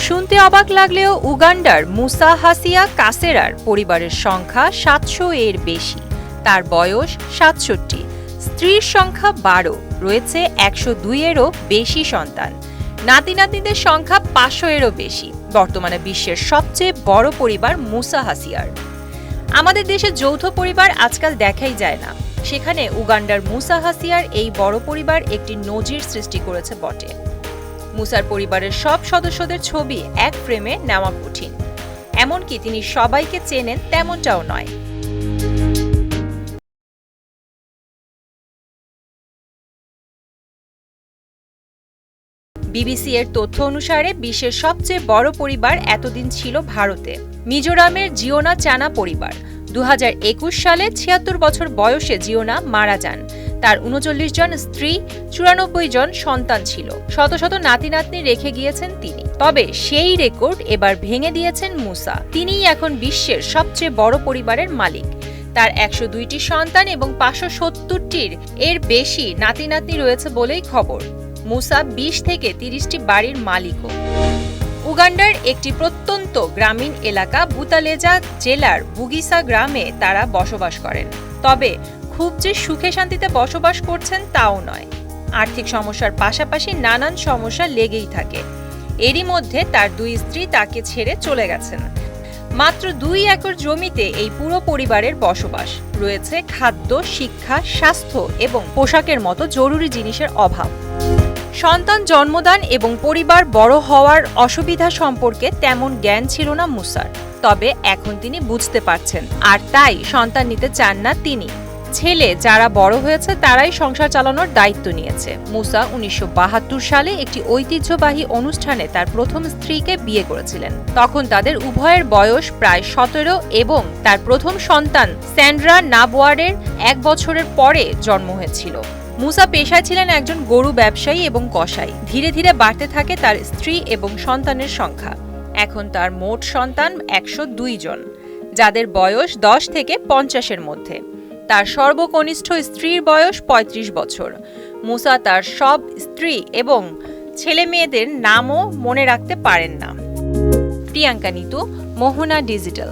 শুনতে অবাক লাগলেও উগান্ডার মুসা হাসিয়া কাসেরার পরিবারের সংখ্যা ৭০০ এর বেশি। তার বয়স ৬৭, স্ত্রীর সংখ্যা ১২, রয়েছে ১০২ এরও বেশি সন্তান, নাতি নাতনিদের সংখ্যা ৫০০ এরও বেশি। বর্তমানে বিশ্বের সবচেয়ে বড় পরিবার মুসা হাসিয়ার। আমাদের দেশে যৌথ পরিবার আজকাল দেখাই যায় না, সেখানে উগান্ডার মুসা হাসিয়ার এই বড় পরিবার একটি নজির সৃষ্টি করেছে বটে। মুসার পরিবারের সব সদস্যদের ছবি এক ফ্রেমে নেওয়া কঠিন, এমনকি তিনি সবাইকে চেনেন তেমনটাও নয়। বিবিসি এর তথ্য অনুসারে বিশ্বের সবচেয়ে বড় পরিবার এতদিন ছিল ভারতে, মিজোরামের জিওনা চানা পরিবার। ২০২১ সালে ৭৬ বছর বয়সে জিওনা মারা যান। তার ৩৯ জন স্ত্রী, ৯৪ জন সন্তান ছিল, শত শত নাতি নাতনি রেখে গিয়েছেন তিনি। তবে সেই রেকর্ড এবার ভেঙে দিয়েছেন মুসা। তিনিই এখন বিশ্বের সবচেয়ে বড় পরিবারের মালিক। তার ১০২টি সন্তান এবং ৫৭০টির এর বেশি নাতি নাতনি রয়েছে বলেই খবর। মুসা ২০ থেকে ৩০টি বাড়ির মালিকও। উগান্ডার একটি প্রত্যন্ত গ্রামীণ এলাকা বুতালেজা জেলার বুগিসা গ্রামে তারা বসবাস করেন। তবে খুব যে সুখে শান্তিতে বসবাস করছেন তাও নয়। আর্থিক সমস্যার পাশাপাশি নানান সমস্যা লেগেই থাকে। এরই মধ্যে তার ২ স্ত্রী তাকে ছেড়ে চলে গেছেন। মাত্র ২ একর জমিতে এই পুরো পরিবারের বসবাস। রয়েছে খাদ্য, শিক্ষা, স্বাস্থ্য এবং পোশাকের মতো জরুরি জিনিসের অভাব। সন্তান জন্মদান এবং পরিবার বড় হওয়ার অসুবিধা সম্পর্কে তেমন জ্ঞান ছিল না মুসার। তবে এখন তিনি বুঝতে পারছেন, আর তাই সন্তান নিতে চান না তিনি। ছেলে যারা বড় হয়েছে তারাই সংসার চালানোর দায়িত্ব নিয়েছে। মুসা ১৯৭২ সালে একটি ঐতিহ্যবাহী অনুষ্ঠানে তার প্রথম স্ত্রীকে বিয়ে করেছিলেন। তখন তাদের উভয়ের বয়স প্রায় ১৭ এবং তার প্রথম সন্তান স্যান্ড্রা নাবোয়ারের ১ বছরের পরে জন্ম হয়েছিল। মুসা পেশায় ছিলেন একজন গরু ব্যবসায়ী এবং কসাই। ধীরে ধীরে বাড়তে থাকে তার স্ত্রী এবং সন্তানের সংখ্যা। এখন তার মোট সন্তান ১০২ জন, যাদের বয়স ১০ থেকে ৫০-এর মধ্যে। তার সর্বকনিষ্ঠ স্ত্রীর বয়স ৩৫ বছর। মুসা তার সব স্ত্রী এবং ছেলে মেয়েদের নামও মনে রাখতে পারেন না। প্রিয়াঙ্কা নিতু, মোহনা ডিজিটাল।